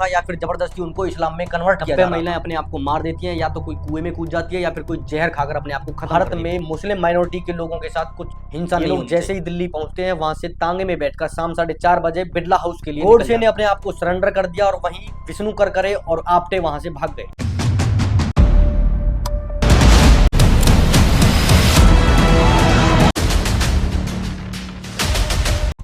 था या फिर जबरदस्ती उनको इस्लाम में कन्वर्ट किया जा रहा था। महिलाएं अपने आप को मार देती हैं, या तो कोई कुएं में कूद जाती है या फिर कोई जहर खाकर अपने आप को खत्म। भारत में मुस्लिम माइनॉरिटी के लोगों के साथ कुछ हिंसा नहीं होनी चाहिए। जैसे ही दिल्ली पहुंचते हैं, वहां से तांगे में बैठकर शाम 4:30 बजे बिरला हाउस के लिए गोडसे ने अपने आप को सरेंडर कर दिया और वहीं विष्णु कर करे और आपटे वहां से भाग गए।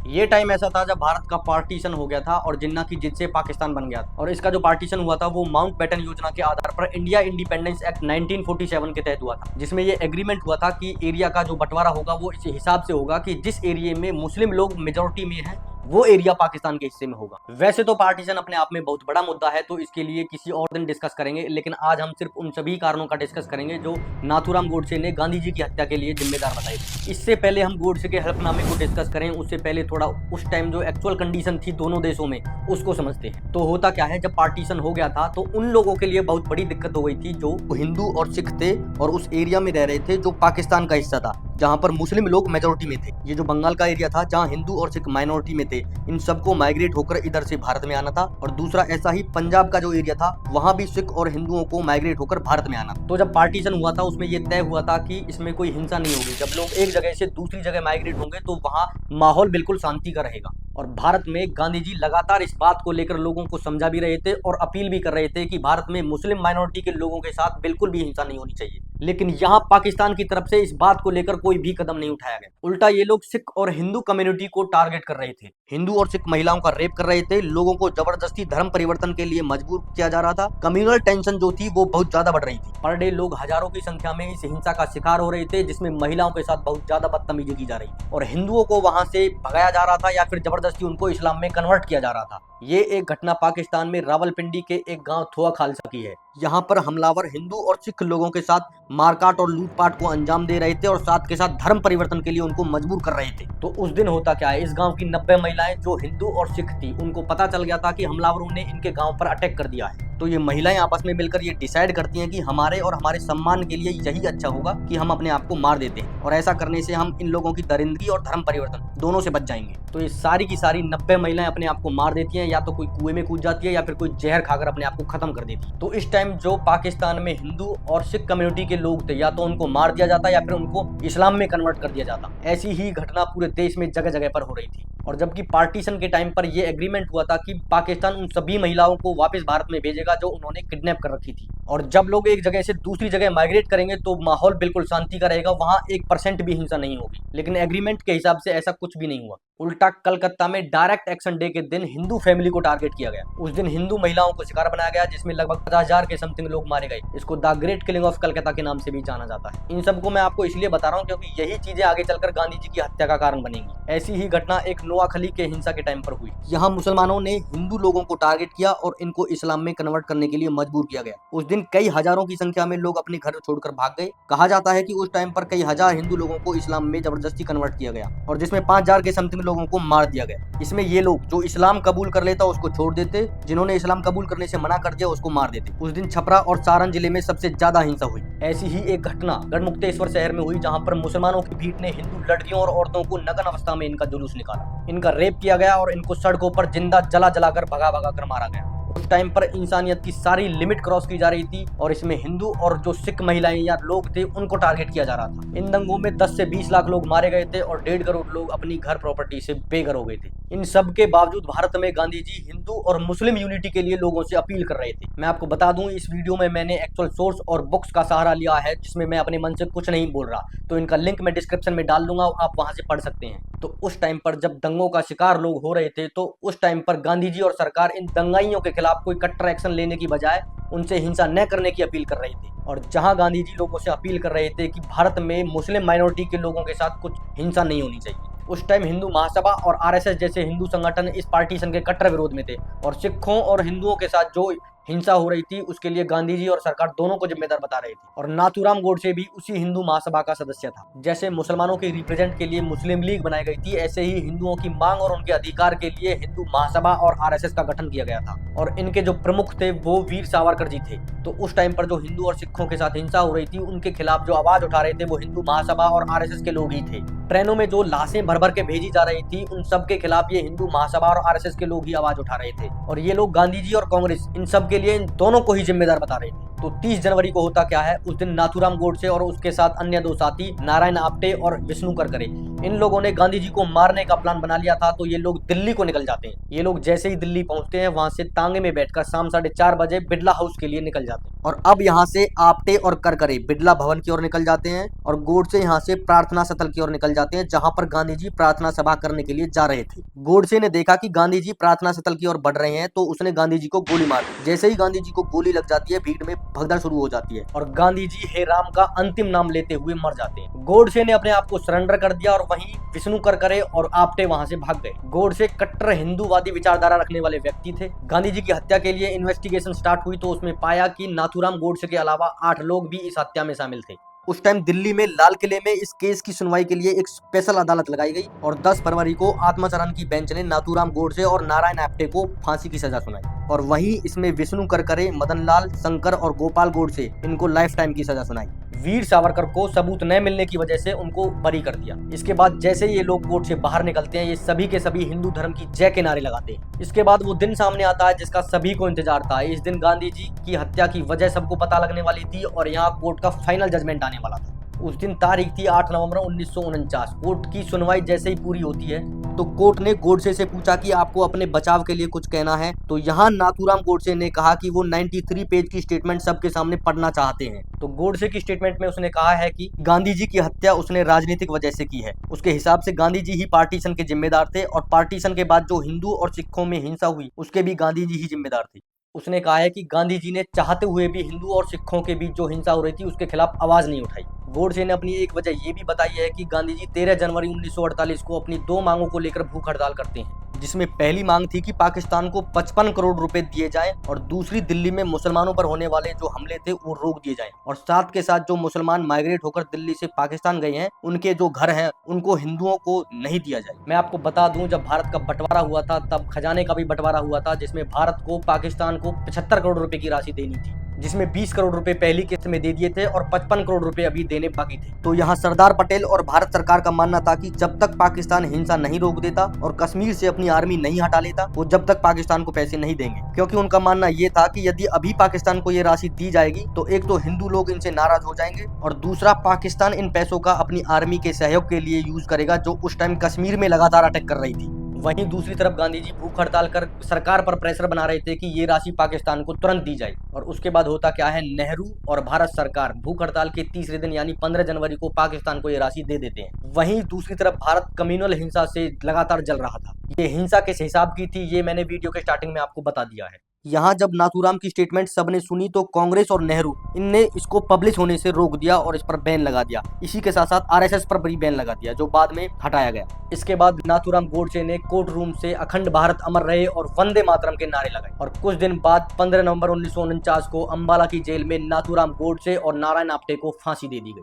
ये टाइम ऐसा था जब भारत का पार्टीशन हो गया था और जिन्ना की जिद से पाकिस्तान बन गया था। और इसका जो पार्टीशन हुआ था वो माउंटबेटन योजना के आधार पर इंडिया इंडिपेंडेंस एक्ट 1947 के तहत हुआ था, जिसमें ये एग्रीमेंट हुआ था कि एरिया का जो बंटवारा होगा वो इस हिसाब से होगा कि जिस एरिया में मुस्लिम लोग मेजोरिटी में हैं वो एरिया पाकिस्तान के हिस्से में होगा। वैसे तो पार्टीशन अपने आप में बहुत बड़ा मुद्दा है, तो इसके लिए किसी और दिन डिस्कस करेंगे, लेकिन आज हम सिर्फ उन सभी कारणों का डिस्कस करेंगे जो नाथूराम गोडसे ने गांधी जी की हत्या के लिए जिम्मेदार बताई। इससे पहले हम गोडसे के हल्फनामे को डिस्कस करें, उससे पहले थोड़ा उस टाइम जो एक्चुअल कंडीशन थी दोनों देशों में उसको समझते हैं। तो होता क्या है, जब पार्टीशन हो गया था तो उन लोगों के लिए बहुत बड़ी दिक्कत हो गई थी जो हिंदू और सिख थे और उस एरिया में रह रहे थे जो पाकिस्तान का हिस्सा था, जहां पर मुस्लिम लोग मेजोरिटी में थे। ये जो बंगाल का एरिया था जहां हिंदू और सिख माइनॉरिटी में थे, इन सबको माइग्रेट होकर इधर से भारत में आना था। और दूसरा ऐसा ही पंजाब का जो एरिया था वहां भी सिख और हिंदुओं को माइग्रेट होकर भारत में आना। तो जब पार्टीशन हुआ था उसमें यह तय हुआ था कि इसमें कोई हिंसा नहीं होगी। जब लोग एक जगह से दूसरी जगह माइग्रेट होंगे तो वहां माहौल बिल्कुल शांति का रहेगा। और भारत में गांधी जी लगातार इस बात को लेकर लोगों को समझा भी रहे थे और अपील भी कर रहे थे कि भारत में मुस्लिम माइनॉरिटी के लोगों के साथ बिल्कुल भी हिंसा नहीं होनी चाहिए। लेकिन यहाँ पाकिस्तान की तरफ से इस बात को लेकर कोई भी कदम नहीं उठाया गया। उल्टा ये लोग सिख और हिंदू कम्युनिटी को टारगेट कर रहे थे। हिंदू और सिख महिलाओं का रेप कर रहे थे, लोगों को जबरदस्ती धर्म परिवर्तन के लिए मजबूर किया जा रहा था। कम्युनल टेंशन जो थी वो बहुत ज्यादा बढ़ रही थी। पर डे लोग हजारों की संख्या में इस हिंसा का शिकार हो रहे थे, जिसमें महिलाओं के साथ बहुत ज्यादा बदतमीजी की जा रही थी और हिंदुओं को वहां से भगाया जा रहा था या फिर जबरदस्ती उनको इस्लाम में कन्वर्ट किया जा रहा था। ये एक घटना पाकिस्तान में रावलपिंडी के एक गांव थोआ खालसा की है। यहाँ पर हमलावर हिंदू और सिख लोगों के साथ मारकाट और लूटपाट को अंजाम दे रहे थे और साथ के साथ धर्म परिवर्तन के लिए उनको मजबूर कर रहे थे। तो उस दिन होता क्या है, इस गांव की 90 महिलाएं जो हिंदू और सिख थी उनको पता चल गया था कि हमलावरों ने इनके गांव पर अटैक कर दिया है। तो ये महिलाएं आपस में मिलकर ये डिसाइड करती हैं कि हमारे और हमारे सम्मान के लिए यही अच्छा होगा कि हम अपने आप को मार देते हैं और ऐसा करने से हम इन लोगों की दरिंदगी और धर्म परिवर्तन दोनों से बच जाएंगे। तो ये सारी की सारी 90 महिलाएं अपने आप को मार देती हैं, या तो कोई कुएं में कूद जाती है या फिर कोई जहर खाकर अपने आप को खत्म कर देती है। तो इस टाइम जो पाकिस्तान में हिंदू और सिख कम्युनिटी के लोग थे, या तो उनको मार दिया जाता या फिर उनको इस्लाम में कन्वर्ट कर दिया जाता। ऐसी ही घटना पूरे देश में जगह जगह पर हो रही थी। और जबकि पार्टीशन के टाइम पर यह एग्रीमेंट हुआ था कि पाकिस्तान उन सभी महिलाओं को वापस भारत में भेजेगा जो उन्होंने किडनैप कर रखी थी। और जब लोग एक जगह से दूसरी जगह माइग्रेट करेंगे तो माहौल बिल्कुल शांति का रहेगा, वहां 1% भी हिंसा नहीं होगी। लेकिन एग्रीमेंट के हिसाब से ऐसा कुछ भी नहीं हुआ। उल्टा कलकत्ता में डायरेक्ट एक्शन डे के दिन हिंदू फैमिली को टारगेट किया गया। उस दिन हिंदू महिलाओं को शिकार बनाया गया, जिसमें लगभग 50,000 के समथिंग लोग मारे गए। इसको the great killing of Calcutta के नाम से भी जाना जाता है। इन सबको मैं आपको इसलिए बता रहा हूँ क्योंकि यही चीजें आगे चलकर गांधी जी की हत्या का कारण बनेंगी। ऐसी ही घटना एक नोआखली के हिंसा के टाइम पर हुई। यहाँ मुसलमानों ने हिंदू लोगों को टारगेट किया और इनको इस्लाम में कन्वर्ट करने के लिए मजबूर किया गया। उस दिन कई हजारों की संख्या में लोग अपने घर छोड़कर भाग गए। कहा जाता है कि उस टाइम पर कई हजार हिंदू लोगों को इस्लाम में जबरदस्ती कन्वर्ट किया गया और जिसमें 5,000 के समथिंग लोगों को मार दिया गया। इसमें ये लोग जो इस्लाम कबूल कर लेता उसको छोड़ देते, जिन्होंने इस्लाम कबूल करने से मना कर दिया उसको मार देते। उस दिन छपरा और सारण जिले में सबसे ज्यादा हिंसा हुई। ऐसी ही एक घटना गढ़मुक्तेश्वर शहर में हुई, जहां पर मुसलमानों की भीड़ ने हिंदू लड़कियों और औरतों को नग्न अवस्था में इनका जुलूस निकाला। इनका रेप किया गया और इनको सड़कों पर जिंदा जला जलाकर भगा भगा कर मारा गया। उस टाइम पर इंसानियत की सारी लिमिट क्रॉस की जा रही थी और इसमें हिंदू और जो सिख महिलाएं या लोग थे उनको टारगेट किया जा रहा था। इन दंगों में 10 से 20 लाख लोग मारे गए थे और 1.5 करोड़ लोग अपनी घर प्रॉपर्टी से बेघर हो गए थे। इन सब के बावजूद भारत में गांधी जी हिंदू और मुस्लिम यूनिटी के लिए लोगों से अपील कर रहे थे। मैं आपको बता दूं, इस वीडियो में मैंने एक्चुअल सोर्स और बुक्स का सहारा लिया है, जिसमें मैं अपने मन से कुछ नहीं बोल रहा। तो इनका लिंक मैं डिस्क्रिप्शन में डाल दूंगा, आप वहां से पढ़ सकते हैं। तो उस टाइम पर जब दंगों का शिकार लोग हो रहे थे, तो उस टाइम पर गांधी जी और सरकार इन दंगाइयों के खिलाफ कोई कट्टर एक्शन लेने की बजाय उनसे हिंसा न करने की अपील कर रही थी। और जहां गांधी जी लोगों से अपील कर रहे थे कि भारत में मुस्लिम माइनॉरिटी के लोगों के साथ कुछ हिंसा नहीं होनी चाहिए, उस टाइम हिंदू महासभा और आरएसएस जैसे हिंदू संगठन इस पार्टीशन के कट्टर विरोध में थे और सिखों और हिंदुओं के साथ जो हिंसा हो रही थी उसके लिए गांधी जी और सरकार दोनों को जिम्मेदार बता रहे थे। और नाथूराम गोडसे भी उसी हिंदू महासभा का सदस्य था। जैसे मुसलमानों के रिप्रेजेंट के लिए मुस्लिम लीग बनाई गई थी, ऐसे ही हिंदुओं की मांग और उनके अधिकार के लिए हिंदू महासभा और आरएसएस का गठन किया गया था। और इनके जो प्रमुख थे वो वीर सावरकर जी थे। तो उस टाइम पर जो हिंदू और सिखों के साथ हिंसा हो रही थी उनके खिलाफ जो आवाज उठा रहे थे वो हिंदू महासभा और आरएसएस के लोग ही थे। ट्रेनों में जो लाशें भर भर के भेजी जा रही थी उन सब के खिलाफ ये हिंदू महासभा और आरएसएस के लोग ही आवाज उठा रहे थे। और ये लोग गांधी जी और कांग्रेस इन सब के लिए इन दोनों को ही जिम्मेदार बता रहे थे। तो 30 जनवरी को होता क्या है, उस दिन नाथूराम गोडसे और उसके साथ अन्य दो साथी नारायण आप्टे और विष्णु करकरे, इन लोगों ने गांधी जी को मारने का प्लान बना लिया था। तो ये लोग दिल्ली को निकल जाते हैं। ये लोग जैसे ही दिल्ली पहुंचते हैं वहां से तांगे में बैठकर शाम 4:30 बजे बिड़ला हाउस के लिए निकल जाते हैं। और अब यहाँ से आप्टे और करकरे बिड़ला भवन की ओर निकल जाते हैं और गोडसे यहाँ से प्रार्थना स्थल की ओर निकल जाते हैं, जहां पर गांधी जी प्रार्थना सभा करने के लिए जा रहे थे। गोडसे ने देखा कि गांधी जी प्रार्थना स्थल की ओर बढ़ रहे हैं, तो उसने गांधी जी को गोली मार दी। जैसे ही गांधी जी को गोली लग जाती है, भीड़ में भगदड़ शुरू हो जाती है और गांधी जी हे राम का अंतिम नाम लेते हुए मर जाते हैं। गोडसे ने अपने आप को सरेंडर कर दिया और वहीं विष्णु करकरे और आप्टे वहां से भाग गए। गोडसे कट्टर हिंदूवादी विचारधारा रखने वाले व्यक्ति थे। गांधी जी की हत्या के लिए इन्वेस्टिगेशन स्टार्ट हुई तो उसमें पाया कि नाथूराम गोडसे के अलावा 8 लोग भी इस हत्या में शामिल थे। उस टाइम दिल्ली में लाल किले में इस केस की सुनवाई के लिए एक स्पेशल अदालत लगाई गई और 10 फरवरी को आत्माचरण की बेंच ने नाथूराम गोडसे और नारायण आप्टे को फांसी की सजा सुनाई। और वहीं इसमें विष्णु करकरे, मदन लाल, शंकर और गोपाल गोडसे इनको लाइफ टाइम की सजा सुनाई। वीर सावरकर को सबूत न मिलने की वजह से उनको बरी कर दिया। इसके बाद जैसे ये लोग कोर्ट से बाहर निकलते हैं, ये सभी के सभी हिंदू धर्म की जय के नारे लगाते हैं। इसके बाद वो दिन सामने आता है जिसका सभी को इंतजार था। इस दिन गांधी जी की हत्या की वजह सबको पता लगने वाली थी और यहाँ कोर्ट का फाइनल जजमेंट आने वाला था। उस दिन तारीख थी 8 नवंबर 1949। कोर्ट की सुनवाई जैसे ही पूरी होती है तो कोर्ट ने गोडसे से पूछा कि आपको अपने बचाव के लिए कुछ कहना है। तो यहाँ नाथूराम गोडसे ने कहा कि वो 93 पेज की स्टेटमेंट सबके सामने पढ़ना चाहते हैं। तो गोडसे की स्टेटमेंट में उसने कहा है कि गांधी जी की हत्या उसने राजनीतिक वजह से की है। उसके हिसाब से गांधी जी ही पार्टीशन के जिम्मेदार थे और पार्टीशन के बाद जो हिंदू और सिखों में हिंसा हुई उसके भी गांधी जी ही जिम्मेदार थे। उसने कहा है कि गांधी जी ने चाहते हुए भी हिंदू और सिखों के बीच जो हिंसा हो रही थी उसके खिलाफ आवाज नहीं उठाई। गोडसे ने अपनी एक वजह ये भी बताई है कि गांधी जी 13 जनवरी 1948 को अपनी 2 मांगों को लेकर भूख हड़ताल करते हैं, जिसमें पहली मांग थी कि पाकिस्तान को 55 करोड़ रुपए दिए जाएं और दूसरी दिल्ली में मुसलमानों पर होने वाले जो हमले थे वो रोक दिए जाएं और साथ के साथ जो मुसलमान माइग्रेट होकर दिल्ली से पाकिस्तान गए हैं उनके जो घर हैं उनको हिंदुओं को नहीं दिया जाए। मैं आपको बता दूं, जब भारत का बंटवारा हुआ था तब खजाने का भी बंटवारा हुआ था, जिसमें भारत को पाकिस्तान को 75 करोड़ रुपए की राशि देनी थी, जिसमें 20 करोड़ रुपए पहली किस्त में दे दिए थे और 55 करोड़ रुपए अभी देने बाकी थे। तो यहाँ सरदार पटेल और भारत सरकार का मानना था कि जब तक पाकिस्तान हिंसा नहीं रोक देता और कश्मीर से अपनी आर्मी नहीं हटा लेता वो जब तक पाकिस्तान को पैसे नहीं देंगे, क्योंकि उनका मानना ये था कि यदि अभी पाकिस्तान को ये राशि दी जाएगी तो एक तो हिंदू लोग इनसे नाराज हो जाएंगे और दूसरा पाकिस्तान इन पैसों का अपनी आर्मी के सहयोग के लिए यूज करेगा जो उस टाइम कश्मीर में लगातार अटैक कर रही थी। वहीं दूसरी तरफ गांधी जी भूख हड़ताल कर सरकार पर प्रेशर बना रहे थे कि ये राशि पाकिस्तान को तुरंत दी जाए। और उसके बाद होता क्या है, नेहरू और भारत सरकार भूख हड़ताल के तीसरे दिन यानी 15 जनवरी को पाकिस्तान को ये राशि दे देते हैं। वहीं दूसरी तरफ भारत कम्युनल हिंसा से लगातार जल रहा था। ये हिंसा किस हिसाब की थी ये मैंने वीडियो के स्टार्टिंग में आपको बता दिया है। यहाँ जब नाथूराम की स्टेटमेंट सबने सुनी तो कांग्रेस और नेहरू इनने इसको पब्लिश होने से रोक दिया और इस पर बैन लगा दिया। इसी के साथ साथ आरएसएस पर भी बैन लगा दिया जो बाद में हटाया गया। इसके बाद नाथूराम गोडसे ने कोर्ट रूम से अखंड भारत अमर रहे और वंदे मातरम के नारे लगाए। और कुछ दिन बाद 15 नवंबर 1949 को अंबाला की जेल में नाथूराम गोडसे और नारायण आप्टे को फांसी दे दी गई।